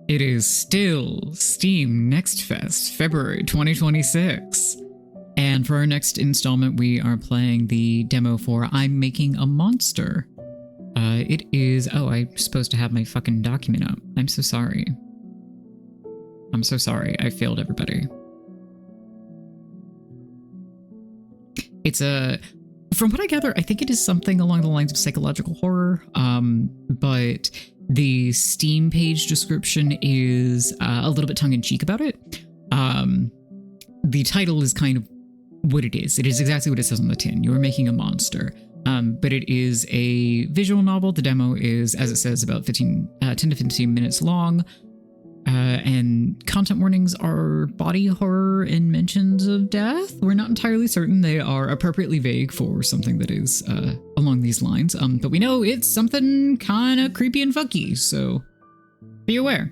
It is still Steam NextFest, February 2026. And for our next installment, we are playing the demo for I'm Making a Monster. It is... Oh, I'm supposed to have my fucking document up. I'm so sorry. I'm so sorry. I failed everybody. It's a... From what I gather, I think it is something along the lines of psychological horror, but the Steam page description is a little bit tongue-in-cheek about it. The title is kind of what it is. It is exactly what it says on the tin. You are making a monster. But it is a visual novel. The demo is, as it says, about 10 to 15 minutes long. And content warnings are body horror and mentions of death. We're not entirely certain. They are appropriately vague for something that is along these lines. But we know it's something kind of creepy and funky, so be aware.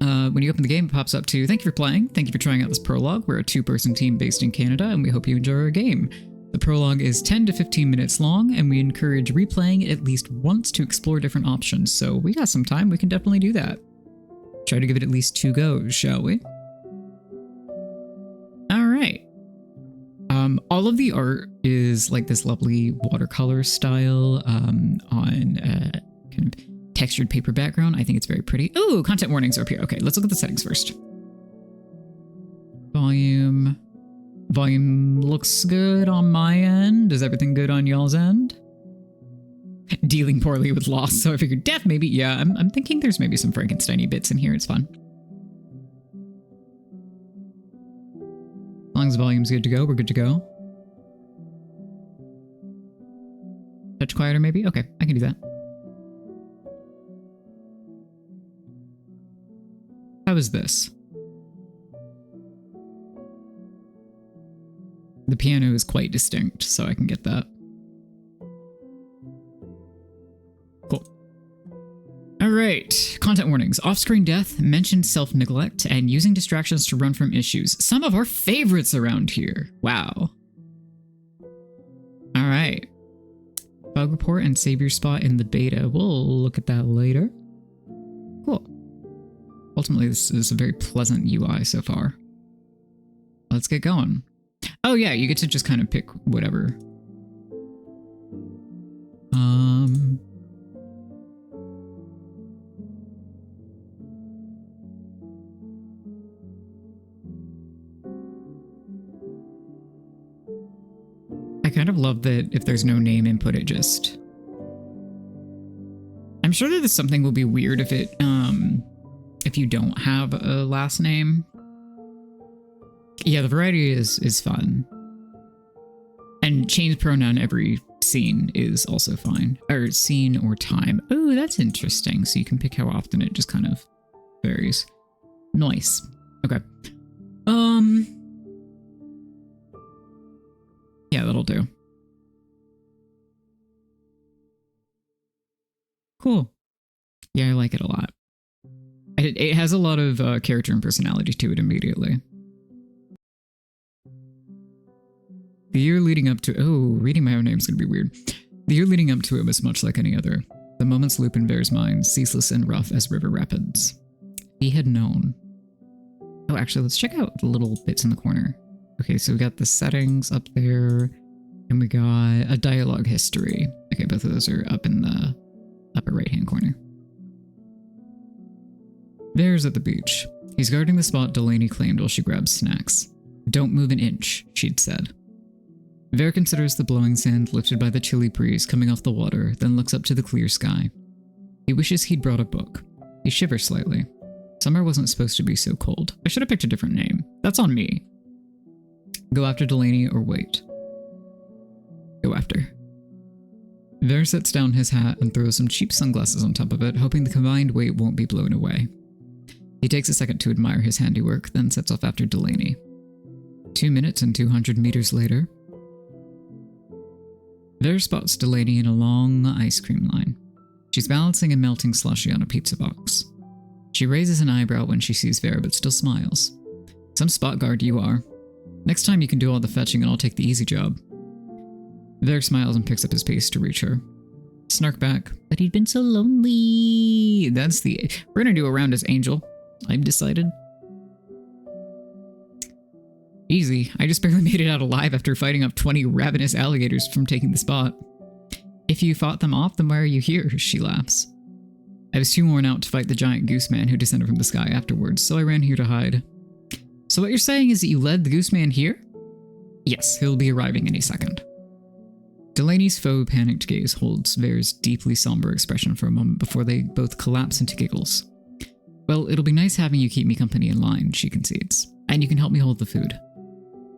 When you open the game, it pops up to, thank you for playing. Thank you for trying out this prologue. We're a 2-person team based in Canada, and we hope you enjoy our game. The prologue is 10 to 15 minutes long, and we encourage replaying it at least once to explore different options. So we got some time. We can definitely do that. Try to give it at least 2 goes, shall we? All right. All of the art is like this lovely watercolor style on kind of textured paper background. I think it's very pretty. Ooh, content warnings are up here. Okay, let's look at the settings first. Volume. Volume looks good on my end. Is everything good on y'all's end? Dealing poorly with loss, so I figured death maybe. Yeah, I'm thinking there's maybe some Frankenstein-y bits in here. It's fun. As long as volume's good to go, we're good to go. Touch quieter maybe? Okay, I can do that. How is this? The piano is quite distinct, so I can get that. Cool. All right. Content warnings. Off-screen death, mentioned self-neglect, and using distractions to run from issues. Some of our favorites around here. Wow. All right. Bug report and save your spot in the beta. We'll look at that later. Cool. Ultimately, this is a very pleasant UI so far. Let's get going. Oh yeah, you get to just kind of pick whatever. I kind of love that if there's no name input, it just... I'm sure that this something will be weird if it, if you don't have a last name. Yeah, the variety is fun. And change pronoun every scene is also fine. Or scene or time. Oh, that's interesting. So you can pick how often it just kind of varies. Nice. Okay. Yeah, that'll do. Cool. Yeah, I like it a lot. It has a lot of character and personality to it immediately. The year leading up to... Oh, reading my own name is going to be weird. The year leading up to it was much like any other. The moments loop in Bear's mind, ceaseless and rough as river rapids. He had known. Oh, actually, let's check out the little bits in the corner. Okay, so we got the settings up there, and we got a dialogue history. Okay, both of those are up in the upper right-hand corner. Bear's at the beach. He's guarding the spot Delaney claimed while she grabs snacks. Don't move an inch, she'd said. Ver considers the blowing sand lifted by the chilly breeze coming off the water, then looks up to the clear sky. He wishes he'd brought a book. He shivers slightly. Summer wasn't supposed to be so cold. I should have picked a different name. That's on me. Go after Delaney or wait. Go after. Ver sets down his hat and throws some cheap sunglasses on top of it, hoping the combined weight won't be blown away. He takes a second to admire his handiwork, then sets off after Delaney. 2 minutes and 200 meters later, Ver spots Delaney in a long ice cream line. She's balancing a melting slushie on a pizza box. She raises an eyebrow when she sees Ver, but still smiles. Some spot guard you are. Next time you can do all the fetching and I'll take the easy job. Ver smiles and picks up his pace to reach her. Snark back, but he'd been so lonely. We're gonna do a round as Angel. I've decided. Easy. I just barely made it out alive after fighting off 20 ravenous alligators from taking the spot. If you fought them off, then why are you here? She laughs. I was too worn out to fight the giant goose man who descended from the sky afterwards, so I ran here to hide. So what you're saying is that you led the goose man here? Yes, he'll be arriving any second. Delaney's faux panicked gaze holds Vere's deeply somber expression for a moment before they both collapse into giggles. Well, it'll be nice having you keep me company in line, she concedes. And you can help me hold the food.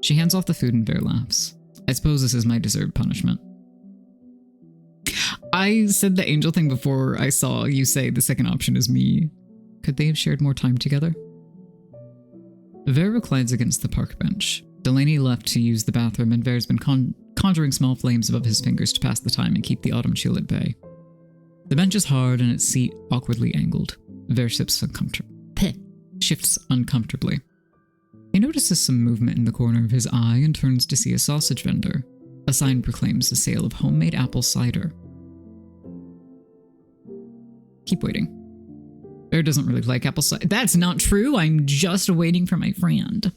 She hands off the food and Vere laughs. I suppose this is my deserved punishment. I said the Angel thing before I saw you say the second option is me. Could they have shared more time together? Vere reclines against the park bench. Delaney left to use the bathroom, and Vere's been conjuring small flames above his fingers to pass the time and keep the autumn chill at bay. The bench is hard and its seat awkwardly angled. Vere shifts uncomfortably. He notices some movement in the corner of his eye and turns to see a sausage vendor. A sign proclaims the sale of homemade apple cider. Keep waiting. Vere doesn't really like apple cider. That's not true. I'm just waiting for my friend.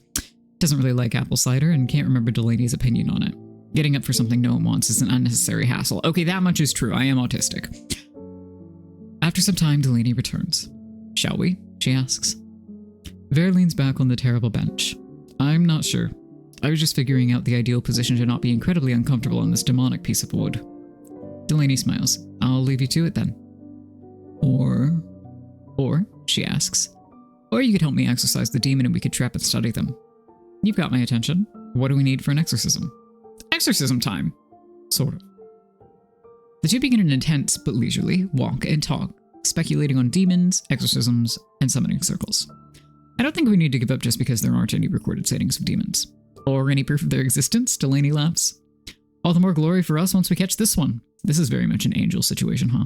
Doesn't really like apple cider and can't remember Delaney's opinion on it. Getting up for something no one wants is an unnecessary hassle. Okay, that much is true. I am autistic. After some time, Delaney returns. Shall we? She asks. Vere leans back on the terrible bench. I'm not sure. I was just figuring out the ideal position to not be incredibly uncomfortable on this demonic piece of wood. Delaney smiles. I'll leave you to it then. Or, she asks. Or you could help me exorcise the demon and we could trap and study them. You've got my attention. What do we need for an exorcism? Exorcism time! Sort of. The two begin an intense but leisurely walk and talk, speculating on demons, exorcisms, and summoning circles. I don't think we need to give up just because there aren't any recorded sightings of demons. Or any proof of their existence, Delaney laughs. All the more glory for us once we catch this one. This is very much an Angel situation, huh?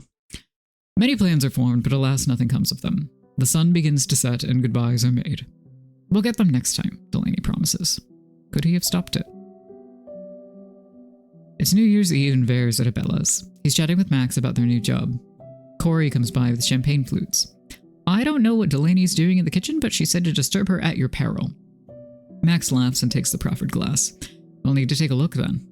Many plans are formed, but alas, nothing comes of them. The sun begins to set and goodbyes are made. We'll get them next time, Delaney promises. Could he have stopped it? It's New Year's Eve and Vere's at Abella's. He's chatting with Max about their new job. Corey comes by with champagne flutes. I don't know what Delaney's doing in the kitchen, but she said to disturb her at your peril. Max laughs and takes the proffered glass. We'll need to take a look then.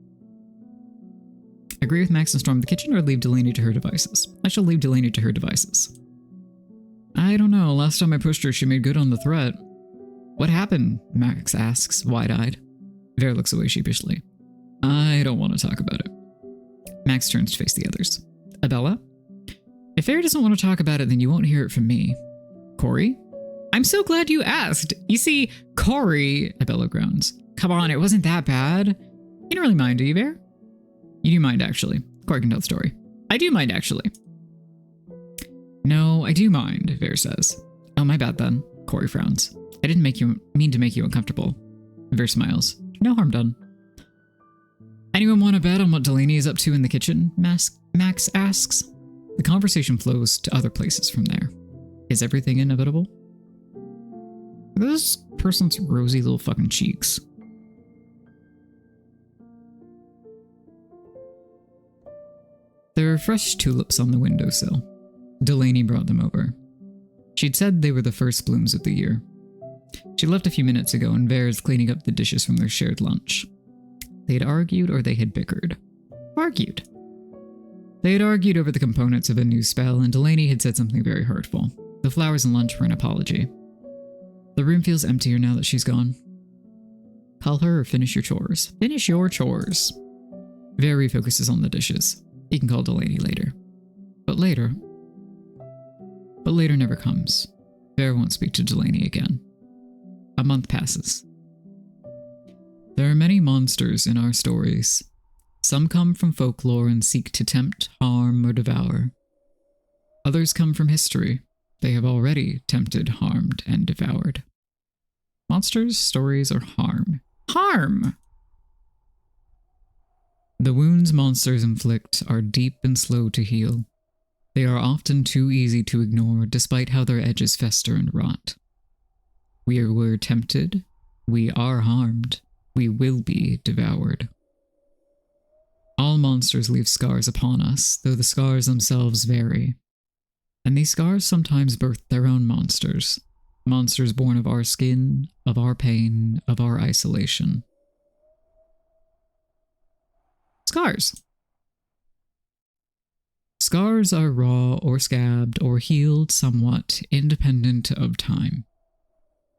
Agree with Max and storm the kitchen or leave Delaney to her devices? I shall leave Delaney to her devices. I don't know. Last time I pushed her, she made good on the threat. What happened? Max asks, wide-eyed. Vere looks away sheepishly. I don't want to talk about it. Max turns to face the others. Abella? If Vere doesn't want to talk about it, then you won't hear it from me. Corey? I'm so glad you asked. You see, Corey, Abella groans. Come on, it wasn't that bad. You don't really mind, do you, Vere? You do mind, actually. Corey can tell the story. I do mind, actually. No, I do mind, Vere says. Oh, my bad then. Corey frowns. I didn't mean to make you uncomfortable. Vere smiles. No harm done. Anyone want to bet on what Delaney is up to in the kitchen? Max asks. The conversation flows to other places from there. Is everything inevitable? This person's rosy little fucking cheeks. There are fresh tulips on the windowsill. Delaney brought them over. She'd said they were the first blooms of the year. She left a few minutes ago and Vere is cleaning up the dishes from their shared lunch. They had argued or they had bickered. Argued. They had argued over the components of a new spell and Delaney had said something very hurtful. The flowers and lunch were an apology. The room feels emptier now that she's gone. Call her or finish your chores. Finish your chores. Vere focuses on the dishes. He can call Delaney later. But later never comes. Vere won't speak to Delaney again. A month passes. There are many monsters in our stories. Some come from folklore and seek to tempt, harm, or devour. Others come from history. They have already tempted, harmed, and devoured. Monsters, stories, or harm? Harm! The wounds monsters inflict are deep and slow to heal. They are often too easy to ignore, despite how their edges fester and rot. We were tempted. We are harmed. We will be devoured. All monsters leave scars upon us, though the scars themselves vary. And these scars sometimes birth their own monsters. Monsters born of our skin, of our pain, of our isolation. Scars. Scars are raw or scabbed or healed somewhat, independent of time.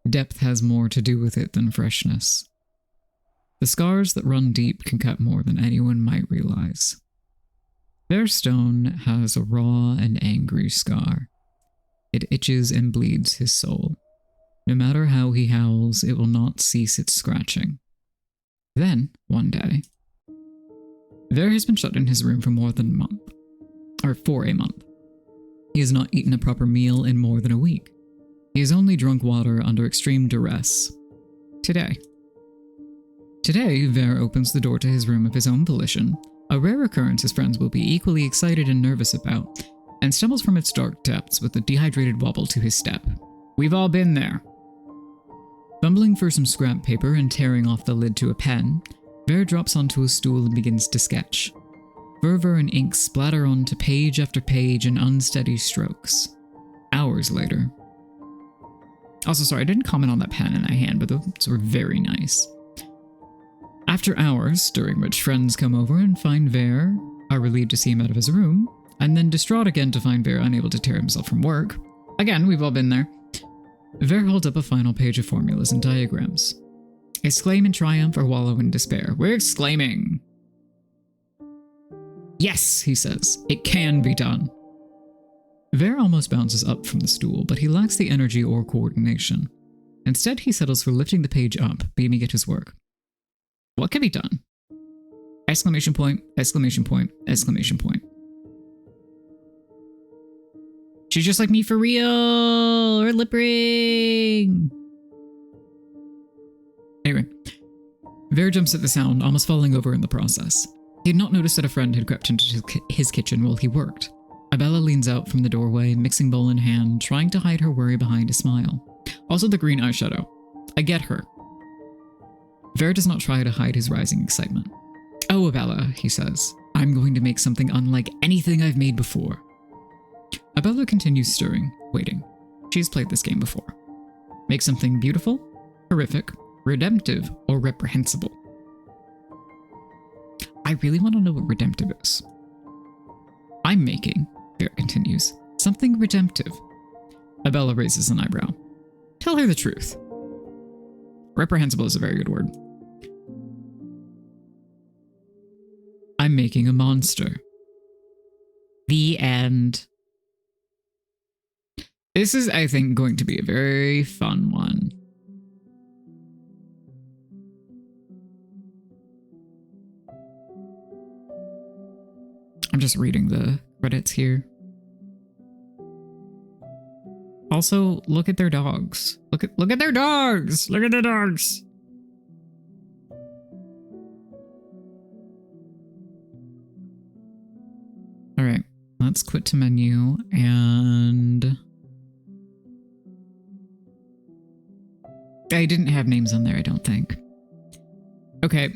Depth has more to do with it than freshness. The scars that run deep can cut more than anyone might realize. Fairstone has a raw and angry scar. It itches and bleeds his soul. No matter how he howls, it will not cease its scratching. Then, one day, Ver has been shut in his room for more than a month. Or for a month. He has not eaten a proper meal in more than a week. He has only drunk water under extreme duress. Today, Ver opens the door to his room of his own volition, a rare occurrence his friends will be equally excited and nervous about, and stumbles from its dark depths with a dehydrated wobble to his step. We've all been there. Fumbling for some scrap paper and tearing off the lid to a pen, Ver drops onto a stool and begins to sketch. Fervor and ink splatter onto page after page in unsteady strokes. Hours later. Also, sorry, I didn't comment on that pen in my hand, but those were very nice. After hours, during which friends come over and find Ver, are relieved to see him out of his room, and then distraught again to find Ver unable to tear himself from work. Again, we've all been there. Ver holds up a final page of formulas and diagrams. Exclaim in triumph or wallow in despair. We're exclaiming! Yes, he says, it can be done. Ver almost bounces up from the stool, but he lacks the energy or coordination. Instead, he settles for lifting the page up, beaming at his work. What can be done? Exclamation point, exclamation point, exclamation point. She's just like me for real! Her lip ring! Anyway, Ver jumps at the sound, almost falling over in the process. He had not noticed that a friend had crept into his kitchen while he worked. Abella leans out from the doorway, mixing bowl in hand, trying to hide her worry behind a smile. Also the green eyeshadow. I get her. Ver does not try to hide his rising excitement. Oh, Abella, he says. I'm going to make something unlike anything I've made before. Abella continues stirring, waiting. She's played this game before. Make something beautiful, horrific, redemptive, or reprehensible. I really want to know what redemptive is. I'm making, Ver continues, something redemptive. Abella raises an eyebrow. Tell her the truth. Reprehensible is a very good word. I'm making a monster. The end. This is, I think, going to be a very fun one. I'm just reading the credits here. Also, look at their dogs. Look at their dogs! Look at their dogs! Alright, let's quit to menu and... I didn't have names on there, I don't think. Okay.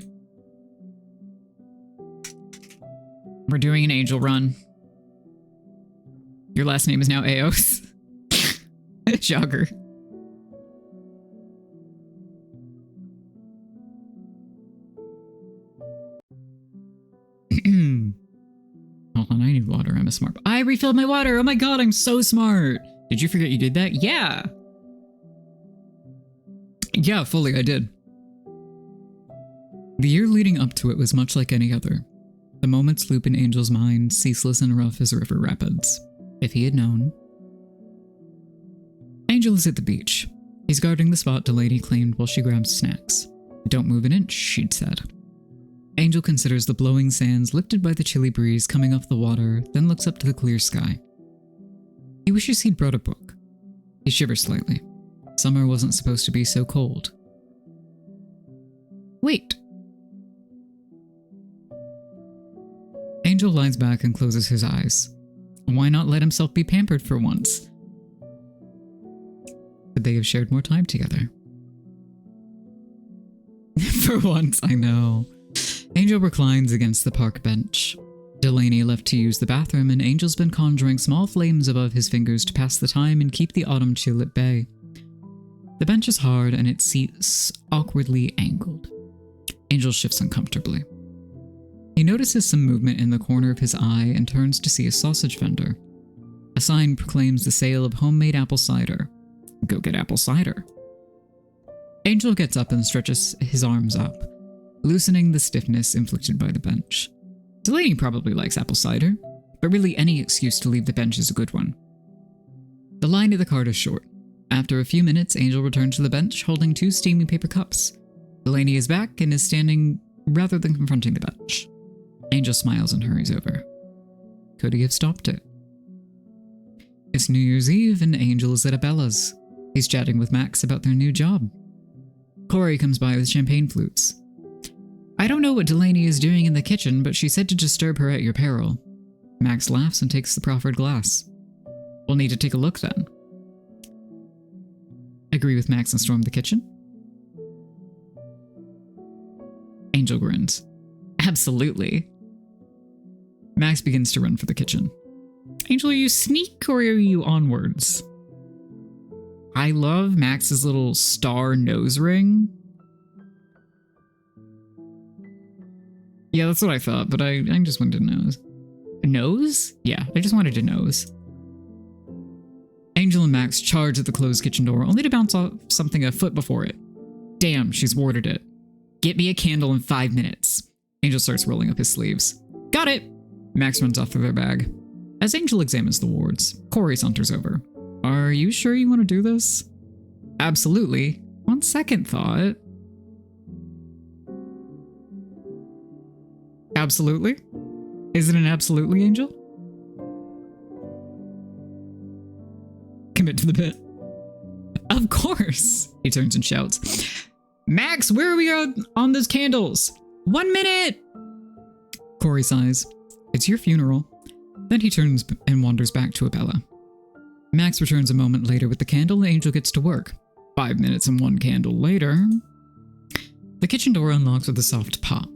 We're doing an angel run. Your last name is now Eos. Shocker. Hold on, I need water. I'm a smart... I refilled my water! Oh my god, I'm so smart! Did you forget you did that? Yeah! Yeah, fully, I did. The year leading up to it was much like any other. The moments loop in Angel's mind, ceaseless and rough as river rapids. If he had known... Angel is at the beach. He's guarding the spot Delaney claimed while she grabs snacks. Don't move an inch, she'd said. Angel considers the blowing sands lifted by the chilly breeze coming off the water, then looks up to the clear sky. He wishes he'd brought a book. He shivers slightly. Summer wasn't supposed to be so cold. Wait. Angel lies back and closes his eyes. Why not let himself be pampered for once? Could they have shared more time together? For once, I know. Angel reclines against the park bench. Delaney left to use the bathroom, and Angel's been conjuring small flames above his fingers to pass the time and keep the autumn chill at bay. The bench is hard and its seats awkwardly angled. Angel shifts uncomfortably. He notices some movement in the corner of his eye and turns to see a sausage vendor. A sign proclaims the sale of homemade apple cider. Go get apple cider. Angel gets up and stretches his arms up, loosening the stiffness inflicted by the bench. Delaney probably likes apple cider, but really any excuse to leave the bench is a good one. The line of the cart is short. After a few minutes, Angel returns to the bench, holding 2 steaming paper cups. Delaney is back and is standing rather than confronting the bench. Angel smiles and hurries over. Could he have stopped it? It's New Year's Eve and Angel is at Abella's. He's chatting with Max about their new job. Corey comes by with champagne flutes. I don't know what Delaney is doing in the kitchen, but she said to disturb her at your peril. Max laughs and takes the proffered glass. We'll need to take a look then. Agree with Max and storm the kitchen? Angel grins. Absolutely. Max begins to run for the kitchen. Angel, are you sneak or are you onwards? I love Max's little star nose ring. Yeah, that's what I thought, but I just wanted to nose. Nose? Yeah, I just wanted to nose. Angel and Max charge at the closed kitchen door, only to bounce off something a foot before it. Damn, she's warded it. Get me a candle in 5 minutes. Angel starts rolling up his sleeves. Got it! Max runs off with their bag. As Angel examines the wards, Corey saunters over. Are you sure you want to do this? Absolutely. On second thought. Absolutely? Is it an absolutely, Angel? Commit to the bit. Of course! He turns and shouts. Max, where are we on those candles? 1 minute! Corey sighs. It's your funeral. Then he turns and wanders back to Abella. Max returns a moment later with the candle and Angel gets to work. 5 minutes and 1 candle later. The kitchen door unlocks with a soft pop.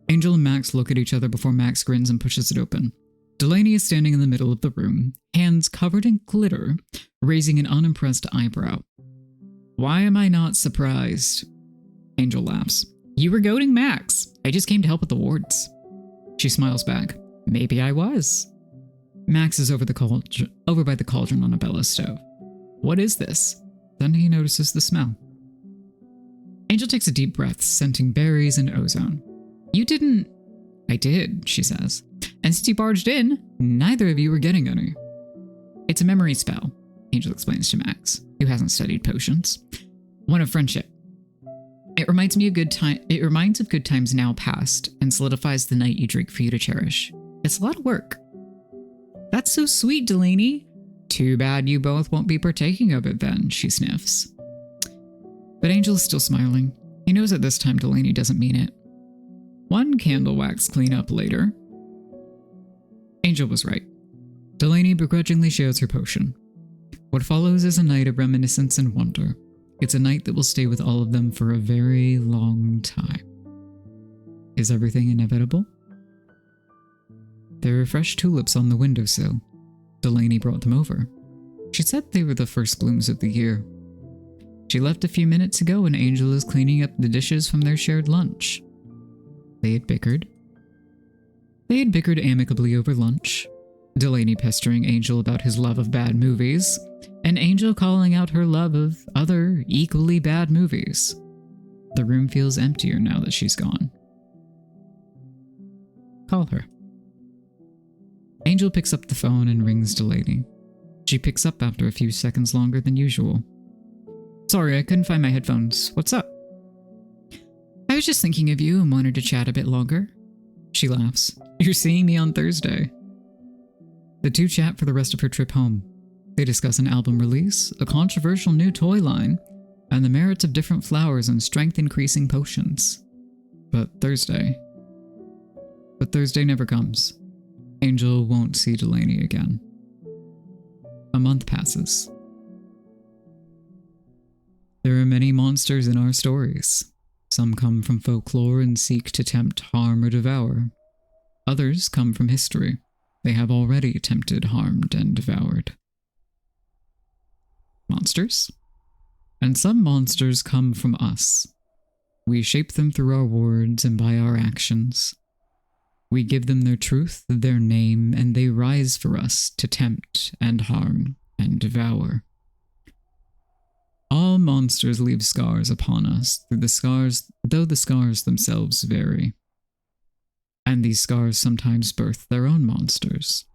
Angel and Max look at each other before Max grins and pushes it open. Delaney is standing in the middle of the room, hands covered in glitter, raising an unimpressed eyebrow. Why am I not surprised? Angel laughs. You were goading Max. I just came to help with the wards. She smiles back. Maybe I was. Max is over by the cauldron on Abella's stove. What is this? Then he notices the smell. Angel takes a deep breath, scenting berries and ozone. You didn't... I did, she says. And since you barged in, neither of you were getting any. It's a memory spell, Angel explains to Max, who hasn't studied potions. One of friendship. It reminds of good times now past, and solidifies the night you drink for you to cherish. It's a lot of work. That's so sweet, Delaney. Too bad you both won't be partaking of it then, she sniffs. But Angel is still smiling. He knows at this time Delaney doesn't mean it. 1 candle wax cleanup later. Angel was right. Delaney begrudgingly shares her potion. What follows is a night of reminiscence and wonder. It's a night that will stay with all of them for a very long time. Is everything inevitable? There are fresh tulips on the windowsill. Delaney brought them over. She said they were the first blooms of the year. She left a few minutes ago and Angel is cleaning up the dishes from their shared lunch. They had bickered. They had bickered amicably over lunch. Delaney pestering Angel about his love of bad movies, and Angel calling out her love of other equally bad movies. The room feels emptier now that she's gone. Call her. Angel picks up the phone and rings Delaney. She picks up after a few seconds longer than usual. Sorry, I couldn't find my headphones. What's up? I was just thinking of you and wanted to chat a bit longer. She laughs. You're seeing me on Thursday. The two chat for the rest of her trip home. They discuss an album release, a controversial new toy line, and the merits of different flowers and strength-increasing potions. But Thursday never comes. Angel won't see Delaney again. A month passes. There are many monsters in our stories. Some come from folklore and seek to tempt, harm, or devour. Others come from history. They have already tempted, harmed, and devoured. Monsters? And some monsters come from us. We shape them through our words and by our actions. We give them their truth, their name, and they rise for us to tempt and harm and devour. All monsters leave scars upon us, though the scars themselves vary. And these scars sometimes birth their own monsters.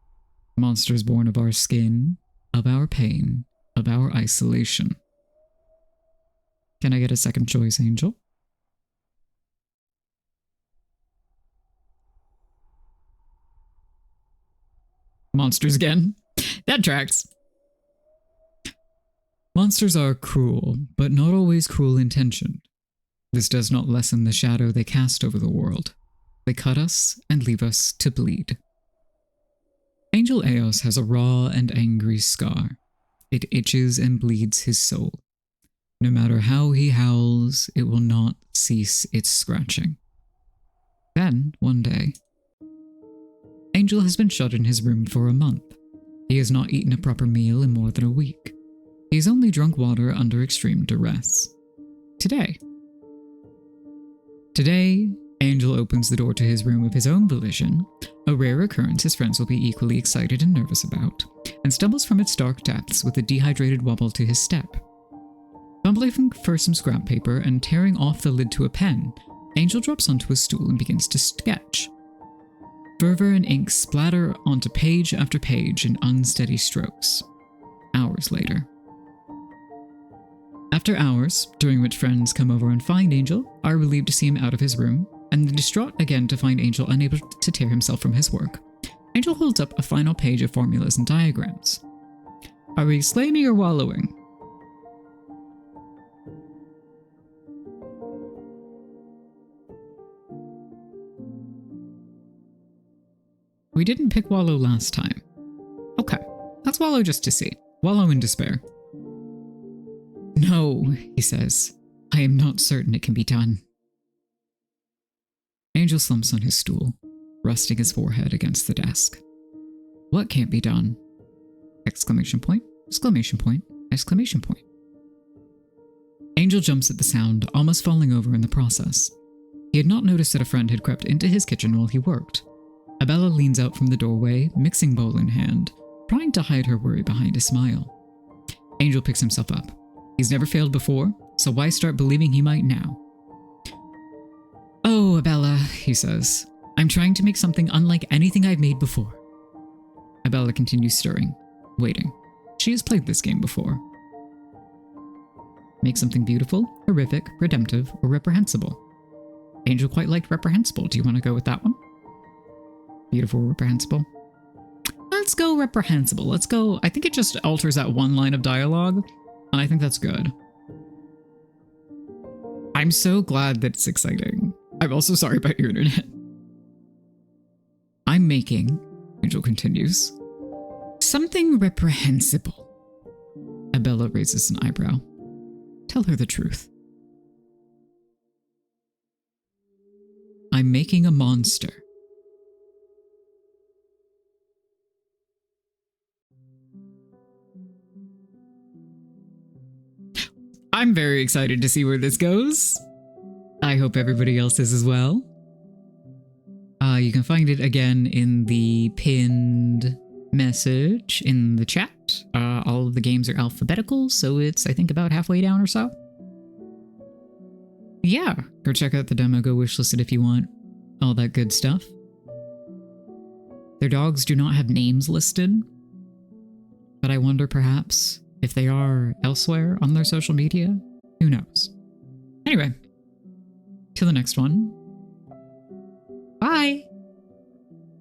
Monsters born of our skin, of our pain, of our isolation. Can I get a second choice, Angel? Monsters again. That tracks. Monsters are cruel, but not always cruel-intentioned. This does not lessen the shadow they cast over the world. They cut us and leave us to bleed. Angel Eos has a raw and angry scar. It itches and bleeds his soul. No matter how he howls, it will not cease its scratching. Then, one day, Angel has been shut in his room for a month. He has not eaten a proper meal in more than a week. He has only drunk water under extreme duress. Today, Angel opens the door to his room of his own volition, a rare occurrence his friends will be equally excited and nervous about, and stumbles from its dark depths with a dehydrated wobble to his step. Fumbling for some scrap paper and tearing off the lid to a pen, Angel drops onto a stool and begins to sketch. Fervor and ink splatter onto page after page in unsteady strokes. Hours later. After hours, during which friends come over and find Angel, are relieved to see him out of his room, and then distraught again to find Angel unable to tear himself from his work, Angel holds up a final page of formulas and diagrams. Are we exclaiming or wallowing? We didn't pick wallow last time. Okay, let's wallow just to see. Wallow in despair. No, he says. I am not certain it can be done. Angel slumps on his stool, resting his forehead against the desk. What can't be done? Exclamation point, exclamation point, exclamation point. Angel jumps at the sound, almost falling over in the process. He had not noticed that a friend had crept into his kitchen while he worked. Abella leans out from the doorway, mixing bowl in hand, trying to hide her worry behind a smile. Angel picks himself up. He's never failed before, so why start believing he might now? Oh, Abella, he says. I'm trying to make something unlike anything I've made before. Abella continues stirring, waiting. She has played this game before. Make something beautiful, horrific, redemptive, or reprehensible. Angel quite liked reprehensible. Do you want to go with that one? Beautiful, reprehensible. Let's go reprehensible. Let's go. I think it just alters that one line of dialogue, and I think that's good. I'm so glad that it's exciting. I'm also sorry about your internet. I'm making, Angel continues, something reprehensible. Abella raises an eyebrow. Tell her the truth. I'm making a monster. I'm very excited to see where this goes. I hope everybody else is as well. You can find it again in the pinned message in the chat. All of the games are alphabetical, so it's, I think, about halfway down or so. Yeah, go check out the demo, go wishlist it if you want. All that good stuff. Their dogs do not have names listed, but I wonder perhaps if they are elsewhere on their social media. Who knows? Anyway, till the next one. Bye!